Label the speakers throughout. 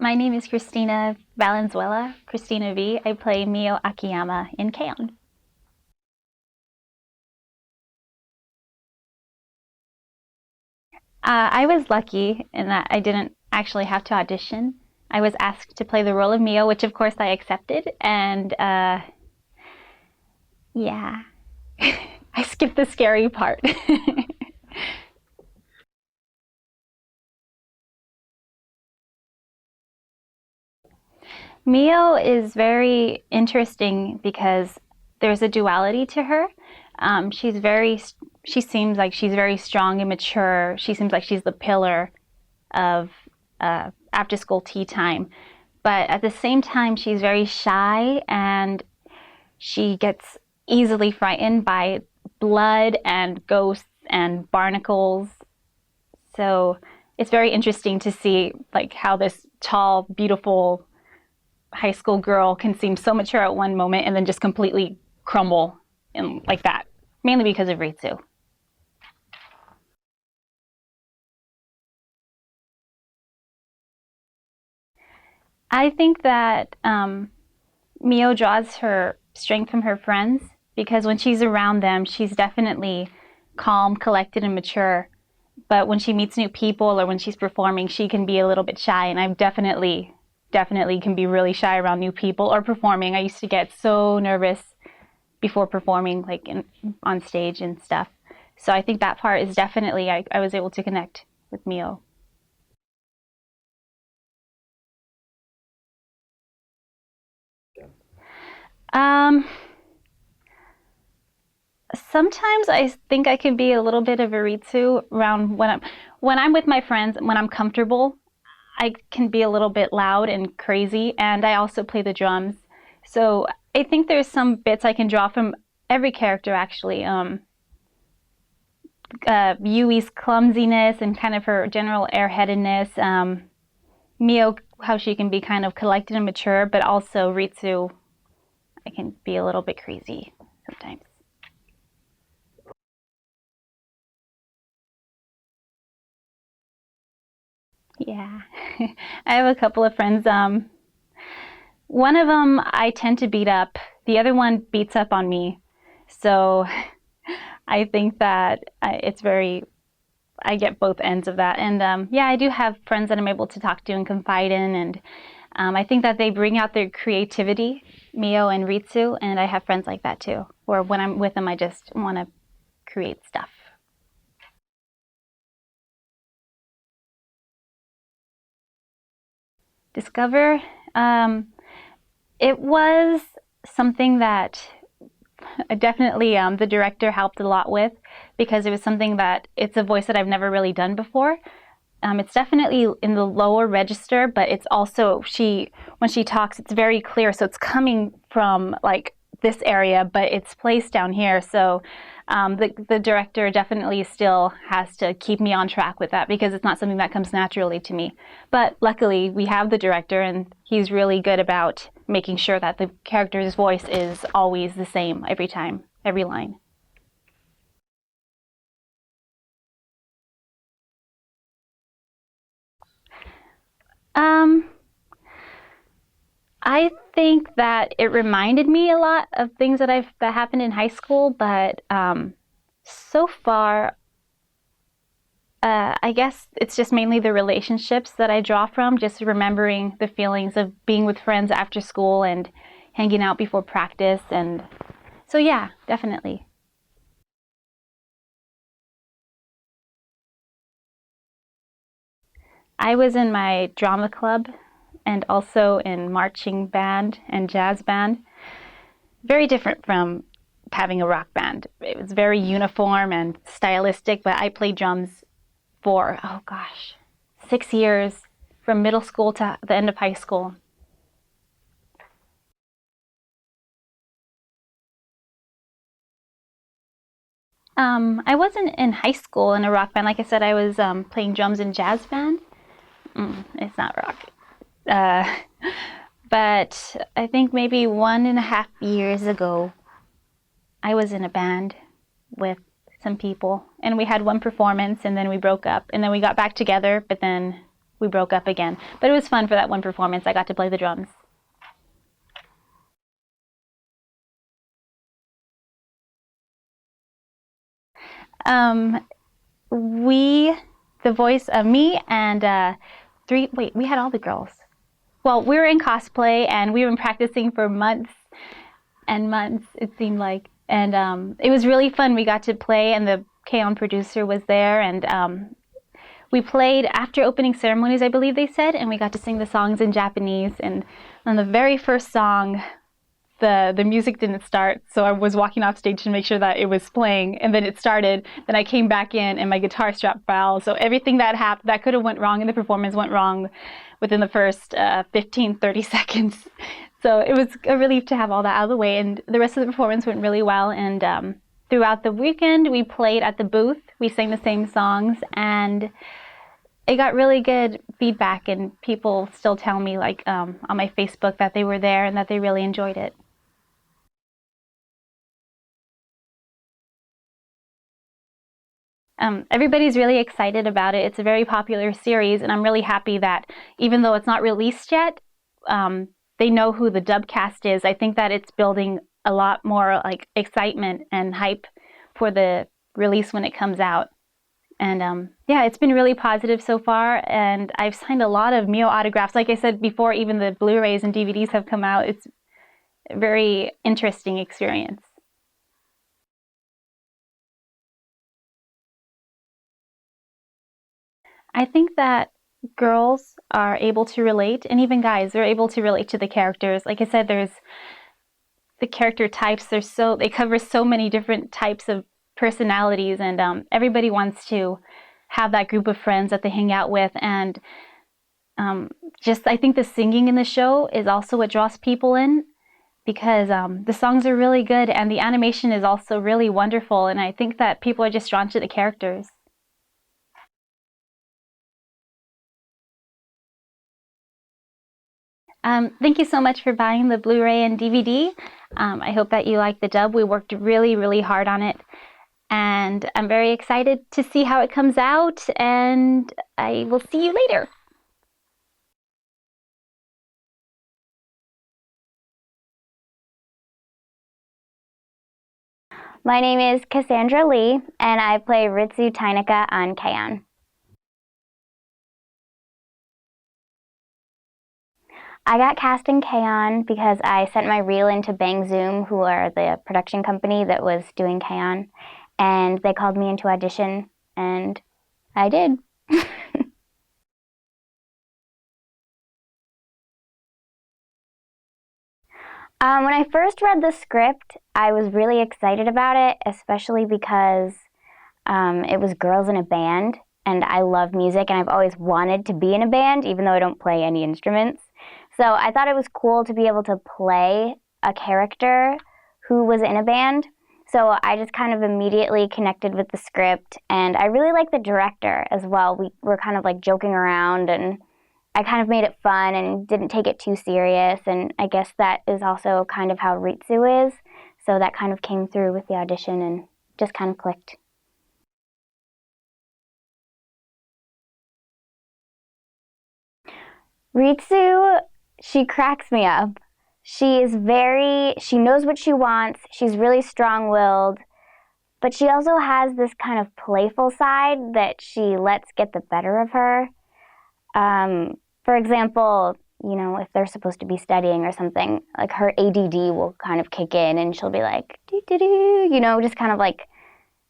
Speaker 1: My name is Christina Valenzuela, Christina V. I play Mio Akiyama in K-On! I was lucky in that I didn't actually have to audition. I was asked to play the role of Mio, which of course I accepted, and yeah, I skipped the scary part. Mio is very interesting because there's a duality to her. She's she seems like she's very strong and mature. She seems like she's the pillar of after school tea time. But at the same time, she's very shy and she gets easily frightened by blood and ghosts and barnacles. So it's very interesting to see like how this tall, beautiful high school girl can seem so mature at one moment and then just completely crumble in like that, mainly because of Ritsu. I think that Mio draws her strength from her friends because when she's around them, she's definitely calm, collected, and mature. But when she meets new people or when she's performing, she can be a little bit shy. And I've definitely can be really shy around new people or performing. I used to get so nervous before performing, like on stage and stuff. So I think that part is definitely, I was able to connect with Mio. Um, Sometimes I think I can be a little bit of a ritsu around when I'm with my friends, when I'm comfortable, I can be a little bit loud and crazy, and I also play the drums. So I think there's some bits I can draw from every character actually. Yui's clumsiness and kind of her general airheadedness. Mio, how she can be kind of collected and mature, but also Ritsu, I can be a little bit crazy sometimes. Yeah, I have a couple of friends. One of them I tend to beat up. The other one beats up on me. So I think that it's very, I get both ends of that. And yeah, I do have friends that I'm able to talk to and confide in. And I think that they bring out their creativity, Mio and Ritsu. And I have friends like that too, where when I'm with them, I just want to create stuff. Discover, um, it was something that definitely the director helped a lot with because it was something that it's a voice that I've never really done before. It's definitely in the lower register, but it's also when she talks, it's very clear. So it's coming from like this area, but it's placed down here. So the director definitely still has to keep me on track with that because it's not something that comes naturally to me. But luckily, we have the director, and he's really good about making sure that the character's voice is always the same every time, every line. Um, I think that it reminded me a lot of things that happened in high school, but so far, I guess it's just mainly the relationships that I draw from, just remembering the feelings of being with friends after school and hanging out before practice, and so yeah, definitely. I was in my drama club and also in marching band and jazz band. Very different from having a rock band. It was very uniform and stylistic, but I played drums for, oh gosh, 6 years from middle school to the end of high school. I wasn't in high school in a rock band. Like I said, I was playing drums in jazz band. It's not rock. Uh, but I think maybe 1.5 years ago, I was in a band with some people, and we had one performance, and then we broke up, and then we got back together, but then we broke up again. But it was fun for that one performance. I got to play the drums. The voice of me and we had all the girls. Well, we were in cosplay and we were practicing for months and months, it seemed like. And it was really fun. We got to play and the K-On! Producer was there, and we played after opening ceremonies, I believe they said, and we got to sing the songs in Japanese. And on the very first song, the music didn't start, so I was walking off stage to make sure that it was playing, and then it started. Then I came back in and my guitar strap fell. So everything that happened that could have went wrong in the performance went wrong within the first 15-30 seconds. So it was a relief to have all that out of the way, and the rest of the performance went really well. And throughout the weekend, we played at the booth. We sang the same songs, and it got really good feedback, and people still tell me, like, on my Facebook, that they were there and that they really enjoyed it. Everybody's really excited about it. It's a very popular series, and I'm really happy that even though it's not released yet, they know who the dub cast is. I think that it's building a lot more like excitement and hype for the release when it comes out. And yeah, it's been really positive so far, and I've signed a lot of Mio autographs. Like I said before, even the Blu-rays and DVDs have come out. It's a very interesting experience. I think that girls are able to relate, and even guys, they're able to relate to the characters. Like I said, there's the character types. They cover so many different types of personalities, and everybody wants to have that group of friends that they hang out with. And just I think the singing in the show is also what draws people in, because the songs are really good and the animation is also really wonderful. And I think that people are just drawn to the characters. Thank you so much for buying the Blu-ray and DVD. I hope that you like the dub. We worked really, really hard on it. And I'm very excited to see how it comes out. And I will see you later.
Speaker 2: My name is Cassandra Lee, and I play Ritsu Tainika on K-On! I got cast in K-On! Because I sent my reel into Bang Zoom, who are the production company that was doing K-On!, and they called me into audition, and I did. When I first read the script, I was really excited about it, especially because it was girls in a band, and I love music, and I've always wanted to be in a band, even though I don't play any instruments. So I thought it was cool to be able to play a character who was in a band. So I just kind of immediately connected with the script, and I really like the director as well. We were kind of like joking around, and I kind of made it fun and didn't take it too serious, and I guess that is also kind of how Ritsu is. So that kind of came through with the audition and just kind of clicked. Ritsu, she cracks me up. She knows what she wants, she's really strong-willed, but she also has this kind of playful side that she lets get the better of her. For example, if they're supposed to be studying or something, like her ADD will kind of kick in and she'll be like, doo-doo-doo, just kind of like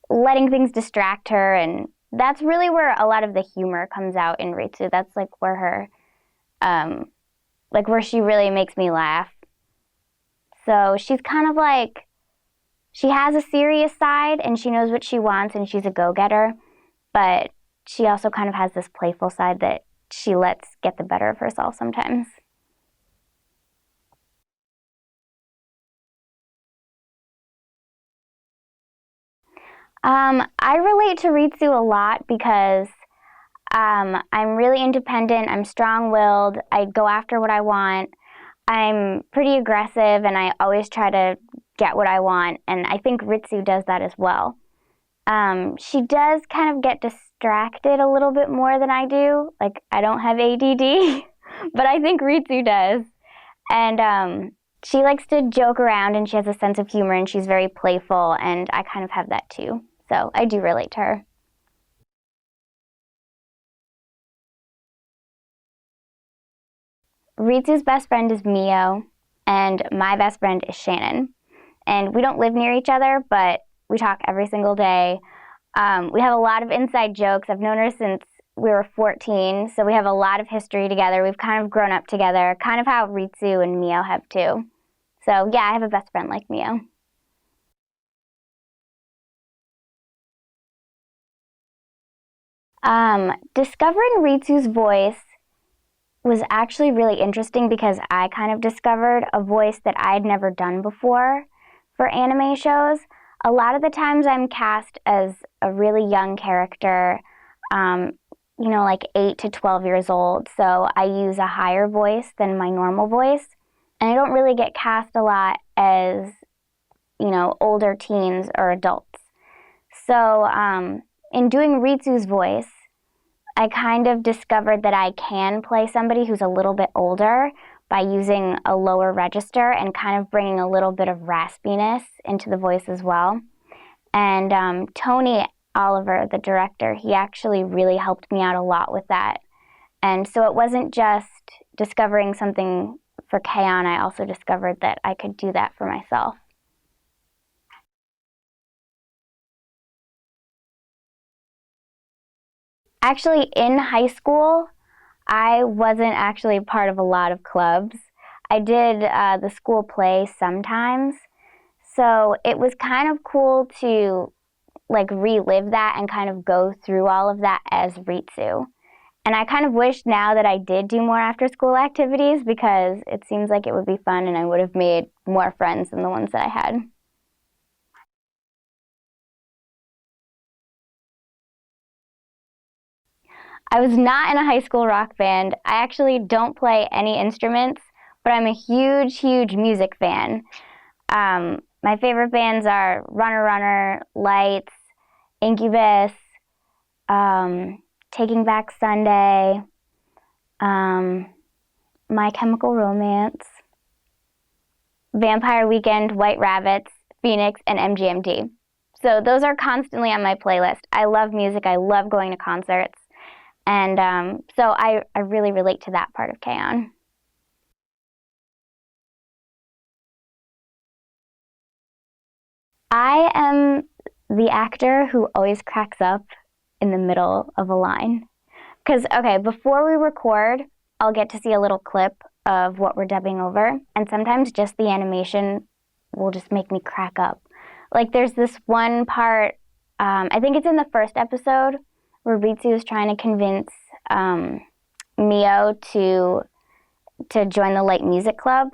Speaker 2: letting things distract her. And that's really where a lot of the humor comes out in Ritsu. That's like where where she really makes me laugh. So she's kind of like, she has a serious side and she knows what she wants and she's a go-getter, but she also kind of has this playful side that she lets get the better of herself sometimes. I relate to Ritsu a lot because I'm really independent, I'm strong-willed, I go after what I want, I'm pretty aggressive, and I always try to get what I want, and I think Ritsu does that as well. She does kind of get distracted a little bit more than I do. Like, I don't have ADD, but I think Ritsu does. And she likes to joke around and she has a sense of humor and she's very playful, and I kind of have that too. So I do relate to her. Ritsu's best friend is Mio, and my best friend is Shannon. And we don't live near each other, but we talk every single day. We have a lot of inside jokes. I've known her since we were 14, so we have a lot of history together. We've kind of grown up together, kind of how Ritsu and Mio have too. So yeah, I have a best friend like Mio. Discovering Ritsu's voice was actually really interesting because I kind of discovered a voice that I'd never done before for anime shows. A lot of the times I'm cast as a really young character, like 8 to 12 years old, so I use a higher voice than my normal voice. And I don't really get cast a lot as, older teens or adults. So in doing Ritsu's voice, I kind of discovered that I can play somebody who's a little bit older by using a lower register and kind of bringing a little bit of raspiness into the voice as well. And Tony Oliver, the director, he actually really helped me out a lot with that. And so it wasn't just discovering something for K-On!, I also discovered that I could do that for myself. Actually, in high school, I wasn't actually part of a lot of clubs. I did the school play sometimes, so it was kind of cool to relive that and kind of go through all of that as Ritsu. And I kind of wish now that I did do more after school activities because it seems like it would be fun and I would have made more friends than the ones that I had. I was not in a high school rock band. I actually don't play any instruments, but I'm a huge, huge music fan. My favorite bands are Runner Runner, Lights, Incubus, Taking Back Sunday, My Chemical Romance, Vampire Weekend, White Rabbits, Phoenix, and MGMT. So those are constantly on my playlist. I love music. I love going to concerts. And so I really relate to that part of K-On! I am the actor who always cracks up in the middle of a line. Because, okay, before we record, I'll get to see a little clip of what we're dubbing over. And sometimes just the animation will just make me crack up. Like there's this one part, I think it's in the first episode, where Ritsu is trying to convince Mio to join the light music club.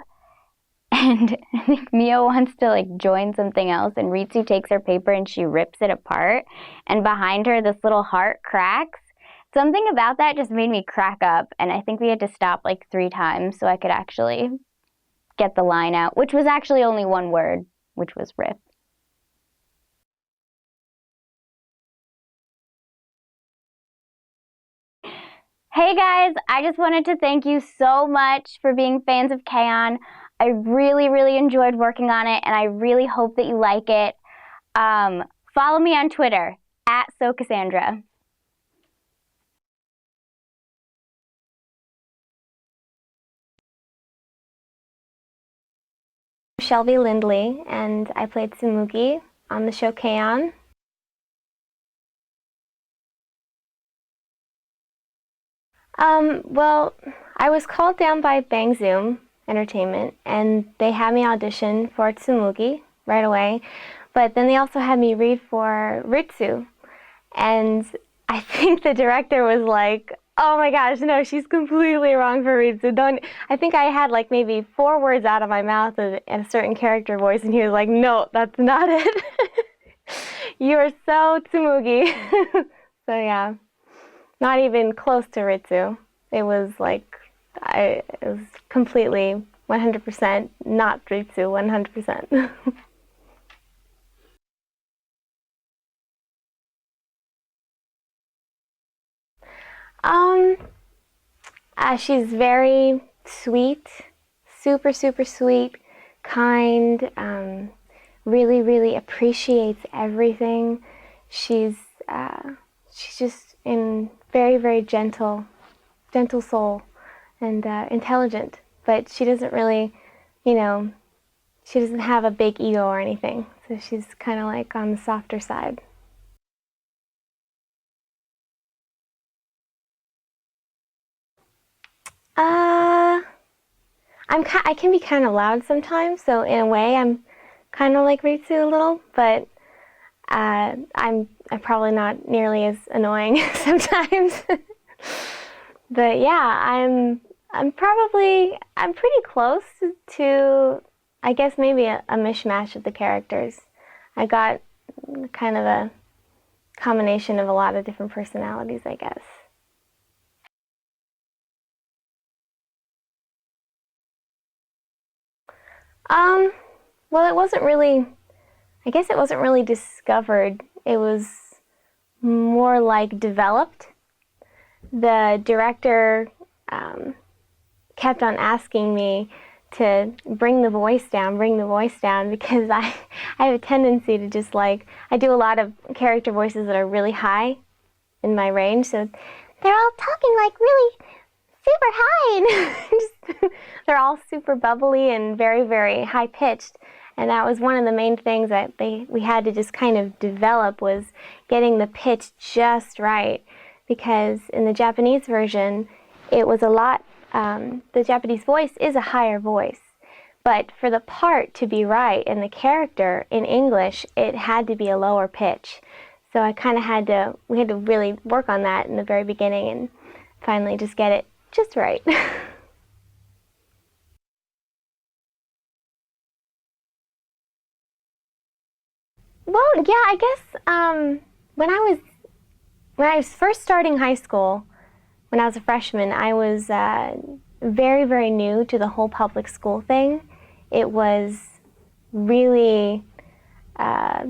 Speaker 2: And I think Mio wants to join something else, and Ritsu takes her paper and she rips it apart. And behind her, this little heart cracks. Something about that just made me crack up, and I think we had to stop 3 times so I could actually get the line out, which was actually only one word, which was rip. Hey guys, I just wanted to thank you so much for being fans of K-On! I really, really enjoyed working on it, and I really hope that you like it. Follow me on Twitter, @SoCassandra.
Speaker 3: Shelby Lindley, and I played Tsumugi on the show K-On! Well, I was called down by Bang Zoom Entertainment, and they had me audition for Tsumugi right away, but then they also had me read for Ritsu, and I think the director was like, oh my gosh, no, she's completely wrong for Ritsu. Don't. I think I had maybe 4 words out of my mouth in a certain character voice, and he was like, no, that's not it. You are so Tsumugi. So yeah, not even close to Ritsu. It was it was completely 100% not Ritsu, 100%. Um, she's very sweet, super, super sweet, kind, really, really appreciates everything. She's, she's just in very, very gentle soul and intelligent, but she doesn't really, you know, she doesn't have a big ego or anything, so she's kind of like on the softer side. Uh, I can be kind of loud sometimes, so in a way I'm kind of like Ritsu a little, but I'm probably not nearly as annoying sometimes. But yeah, I'm pretty close to I guess maybe a mishmash of the characters. I got kind of a combination of a lot of different personalities, I guess. Um, well, it wasn't really, I guess it wasn't really discovered. It was more like developed. The director um, kept on asking me to bring the voice down because I have a tendency to just like, I do a lot of character voices that are really high in my range, so they're all talking like really super high and just, they're all super bubbly and very, very high pitched. And that was one of the main things that we had to just kind of develop was getting the pitch just right. Because in the Japanese version, it was a lot, the Japanese voice is a higher voice. But for the part to be right and the character in English, it had to be a lower pitch. So I kind of we had to really work on that in the very beginning and finally just get it just right. Well, yeah, I guess when I was first starting high school, when I was a freshman, I was very, very new to the whole public school thing. It was really, uh,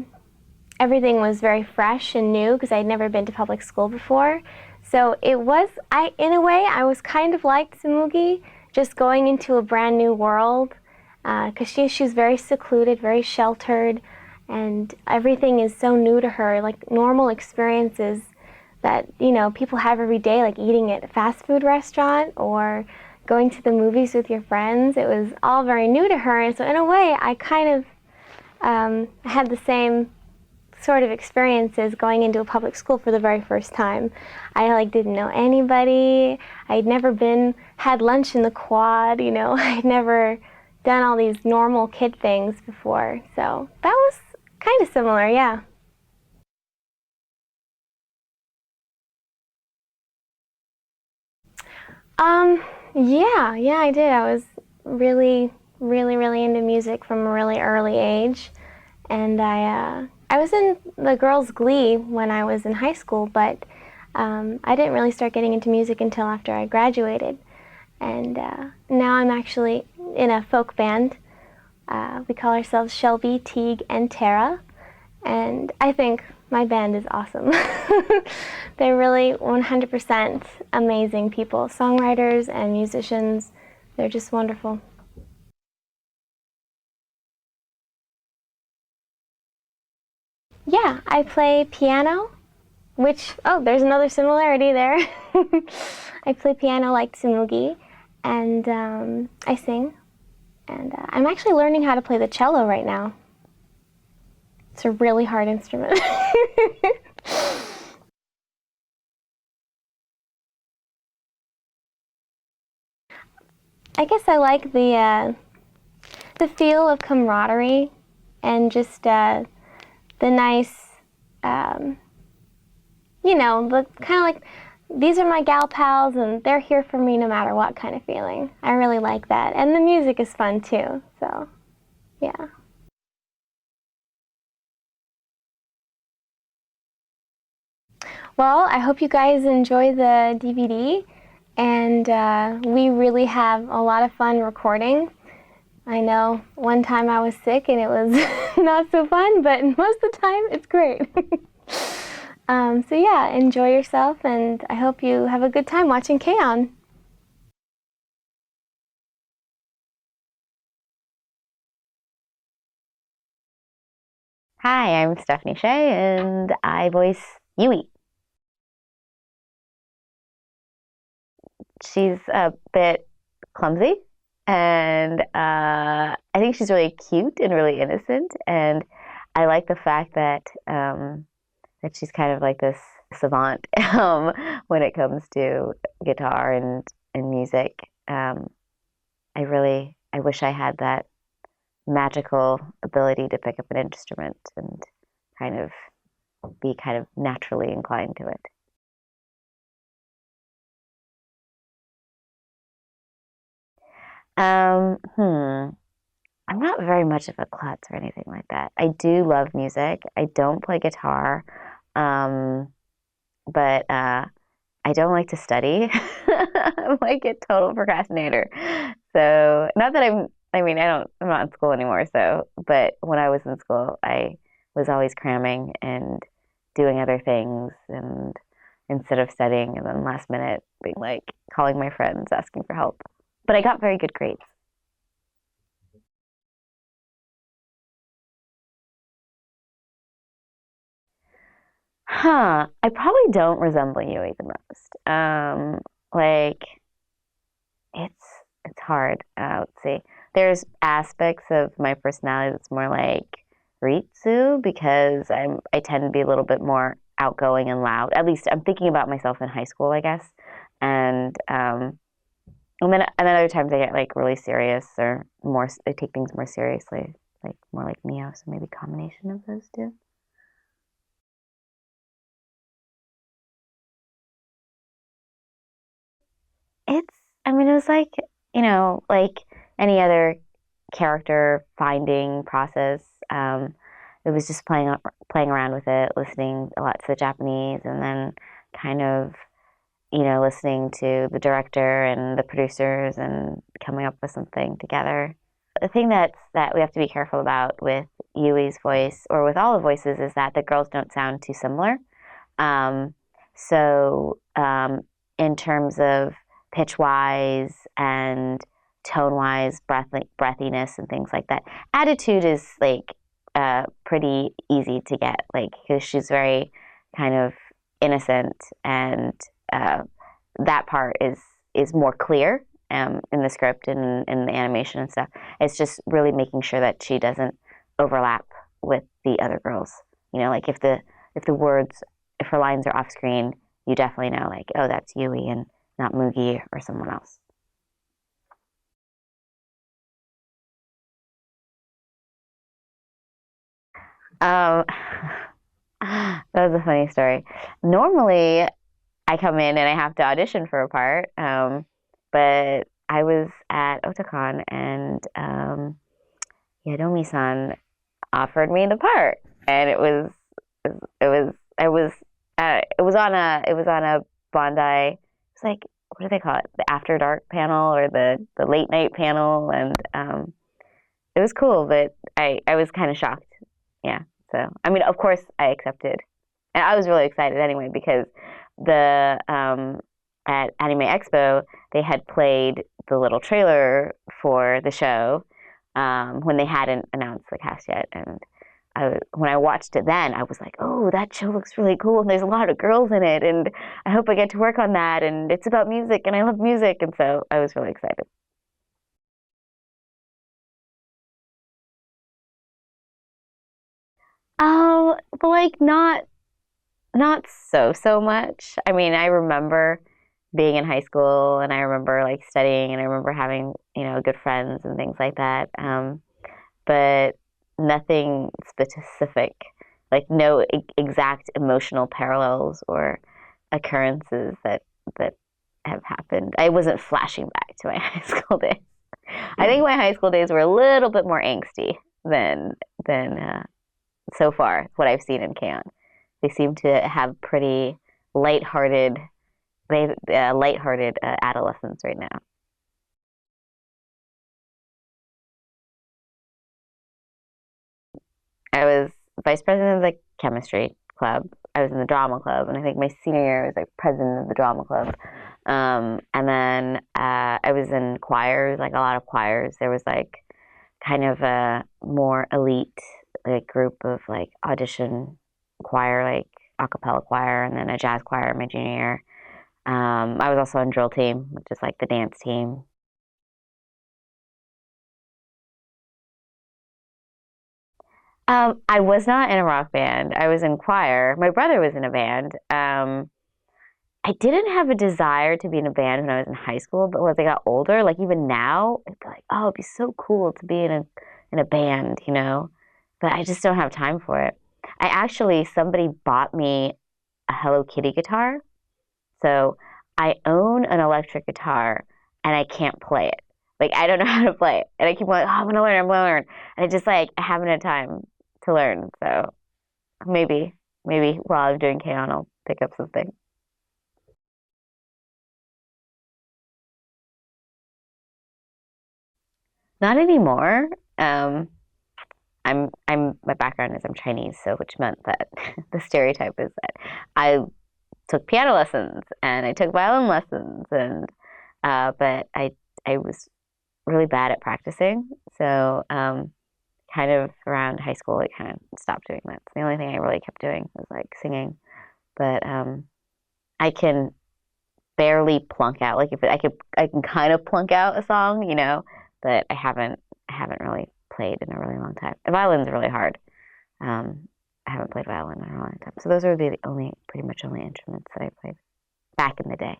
Speaker 3: everything was very fresh and new because I'd never been to public school before. So it was, in a way, I was kind of like Tsumugi, just going into a brand new world because she's very secluded, very sheltered, and everything is so new to her, like normal experiences that, you know, people have every day, like eating at a fast food restaurant or going to the movies with your friends. It was all very new to her, and so in a way, I kind of had the same sort of experiences going into a public school for the very first time. I like didn't know anybody. I'd never had lunch in the quad, you know. I'd never done all these normal kid things before. So that was kind of similar, yeah. Yeah, I did. I was really, really, really into music from a really early age, and I was in the girls' glee when I was in high school, but I didn't really start getting into music until after I graduated, and now I'm actually in a folk band. We call ourselves Shelby, Teague, and Tara, and I think my band is awesome. They're really 100% amazing people, songwriters and musicians. They're just wonderful. Yeah, I play piano, which, oh, there's another similarity there. I play piano like Tsumugi, and I sing. And I'm actually learning how to play the cello right now. It's a really hard instrument. I guess I like the feel of camaraderie and just the nice, um, you know, the kind of like these are my gal pals and they're here for me no matter what kind of feeling. I really like that, and the music is fun too. So, yeah. Well, I hope you guys enjoy the DVD, and we really have a lot of fun recording. I know one time I was sick and it was not so fun, but most of the time it's great. So yeah, enjoy yourself, and I hope you have a good time watching K-On!
Speaker 4: Hi, I'm Stephanie Shea, and I voice Yui. She's a bit clumsy, and I think she's really cute and really innocent. And I like the fact that she's kind of like this savant when it comes to guitar and music. I wish I had that magical ability to pick up an instrument and kind of be kind of naturally inclined to it. Um, hmm. I'm not very much of a klutz or anything like that. I do love music. I don't play guitar, um, but I don't like to study. I'm like a total procrastinator. So not that I mean, I'm not in school anymore. So, but when I was in school, I was always cramming and doing other things, and instead of studying, and then last minute being like calling my friends asking for help. But I got very good grades. I probably don't resemble Yui the most. Like it's it's hard. Let's see. There's aspects of my personality that's more like Ritsu because I tend to be a little bit more outgoing and loud. At least I'm thinking about myself in high school, I guess. And and then other times I get like really serious or more. I take things more seriously, like more like Mio. So maybe combination of those two. It's, I mean, it was like, like any other character finding process. It was just playing around with it, listening a lot to the Japanese, and then kind of, listening to the director and the producers and coming up with something together. The thing that we have to be careful about with Yui's voice or with all the voices is that the girls don't sound too similar. Um, so, in terms of pitch wise and tone wise, breathiness and things like that, attitude is like pretty easy to get, like because she's very kind of innocent, and uh, that part is more clear in the script and in the animation and stuff. It's just really making sure that she doesn't overlap with the other girls. Like if the words if her lines are off screen, you definitely know, like, oh, that's Yui and not Mugi or someone else. Um, that was a funny story. Normally, I come in and I have to audition for a part, but I was at Otakon and Yadomi-san offered me the part, and it was it was on a Bondi. It's like what do they call it? The after dark panel or the late night panel, and it was cool, but I was kind of shocked. Yeah. So I mean, of course, I accepted, and I was really excited anyway because the at Anime Expo they had played the little trailer for the show when they hadn't announced the cast yet, and when I watched it then, I was like, oh, that show looks really cool, and there's a lot of girls in it, and I hope I get to work on that, and it's about music, and I love music, and so I was really excited. But like not so much. I mean, I remember being in high school, and I remember like studying, and I remember having good friends and things like that. But nothing specific, like no exact emotional parallels or occurrences that have happened. I wasn't flashing back to my high school days. I think my high school days were a little bit more angsty than so far what I've seen in K-On! They seem to have pretty lighthearted, lighthearted adolescents right now. I was vice president of the chemistry club. I was in the drama club, and I think my senior year I was like president of the drama club. And then I was in choirs, like a lot of choirs. There was like kind of a more elite like group of like audition choir, like a cappella choir, and then a jazz choir my junior year. I was also on drill team, which is like the dance team. I was not in a rock band. I was in choir. My brother was in a band. I didn't have a desire to be in a band when I was in high school, but as I got older, like even now, I'd be like, oh, it'd be so cool to be in a band, you know? But I just don't have time for it. I actually somebody bought me a Hello Kitty guitar. So I own an electric guitar and I can't play it. Like I don't know how to play it. And I keep like, oh, I'm gonna learn. And I just like I haven't had time to learn. So maybe while I'm doing K-On I'll pick up something. Not anymore. Um, I'm my background is I'm Chinese, so which meant that the stereotype is that I took piano lessons and I took violin lessons and but I was really bad at practicing, so kind of around high school I kind of stopped doing that. So the only thing I really kept doing was like singing, but I can barely plunk out like if it, I can kind of plunk out a song, you know, but I haven't really played in a really long time. The violin's really hard. I haven't played violin in a long time. So those are the only pretty much only instruments that I played back in the day.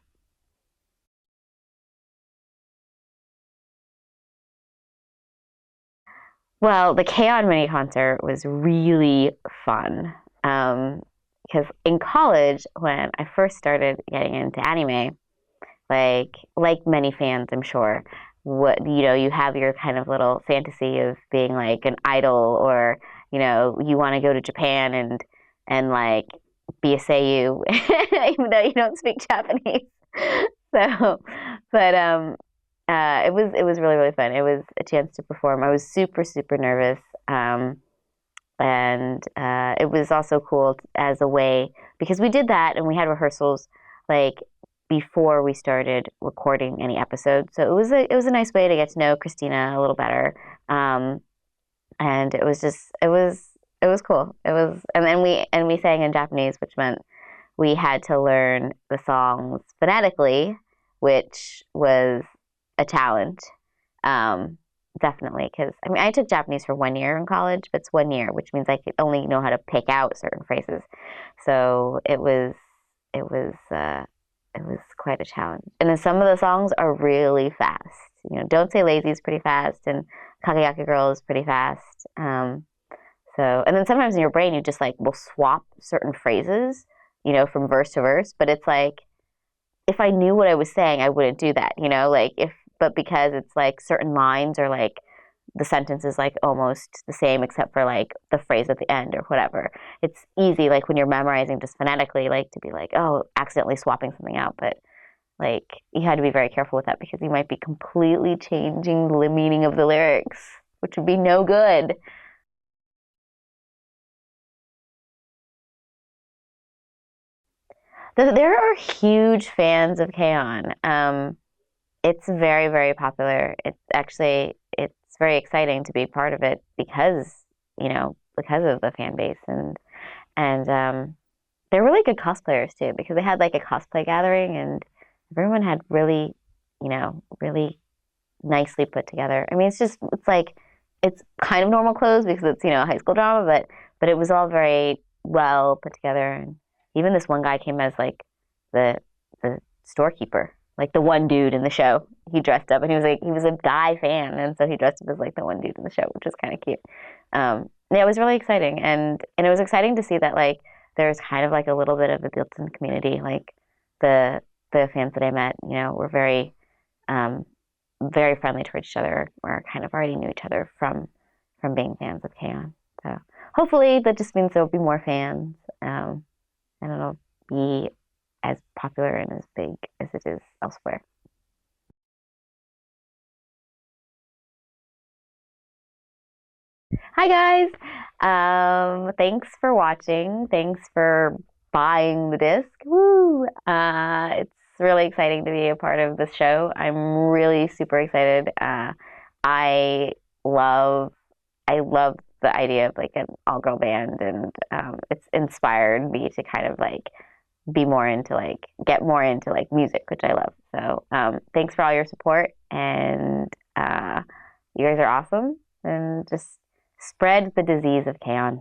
Speaker 4: Well, the K-On mini concert was really fun. Because in college, when I first started getting into anime, like many fans, I'm sure, what you know, you have your kind of little fantasy of being like an idol, or you know, you want to go to Japan and like be a seiyuu, even though you don't speak Japanese. So, but it was really really fun. It was a chance to perform. I was super nervous. And it was also cool as a way because we did that and we had rehearsals like before we started recording any episodes. So it was a nice way to get to know Christina a little better. Um, and it was cool. It was and then we sang in Japanese, which meant we had to learn the songs phonetically, which was a challenge. Um, Definitely, because I mean, I took Japanese for 1 year in college, but it's 1 year, which means I could only know how to pick out certain phrases. So it was quite a challenge. And then some of the songs are really fast. You know, Don't Say Lazy is pretty fast, and Kagayaki Girl is pretty fast. And then sometimes in your brain you just like will swap certain phrases, you know, from verse to verse. But it's like if I knew what I was saying, I wouldn't do that, you know, like but because it's like certain lines or like the sentence is like almost the same except for like the phrase at the end or whatever. It's easy, like when you're memorizing just phonetically, like to be like, oh, accidentally swapping something out. But like you had to be very careful with that because you might be completely changing the meaning of the lyrics, which would be no good. There are huge fans of K-On. It's very, very popular. It's very exciting to be part of it because, you know, because of the fan base and they're really good cosplayers too because they had like a cosplay gathering and everyone had really, you know, really nicely put together. I mean, it's like it's kind of normal clothes because it's, you know, a high school drama, but it was all very well put together and even this one guy came as like the the storekeeper, like the one dude in the show. He dressed up and he was a guy fan, and so he dressed up as like the one dude in the show, which was kind of cute. Yeah, it was really exciting, and it was exciting to see that like there's kind of like a little bit of a built-in community. Like the the fans that I met, you know, were um, very friendly towards each other, or kind of already knew each other from being fans of K-On. So hopefully that just means there'll be more fans. And it'll be as popular and as big as it is elsewhere. Hi guys. Thanks for watching. Thanks for buying the disc. Woo! It's really exciting to be a part of this show. I'm really super excited. I love I love the idea of like an all-girl band, and it's inspired me to kind of like be more into like get more into like music, which I love. So thanks for all your support, and you guys are awesome, and just spread the disease of chaos.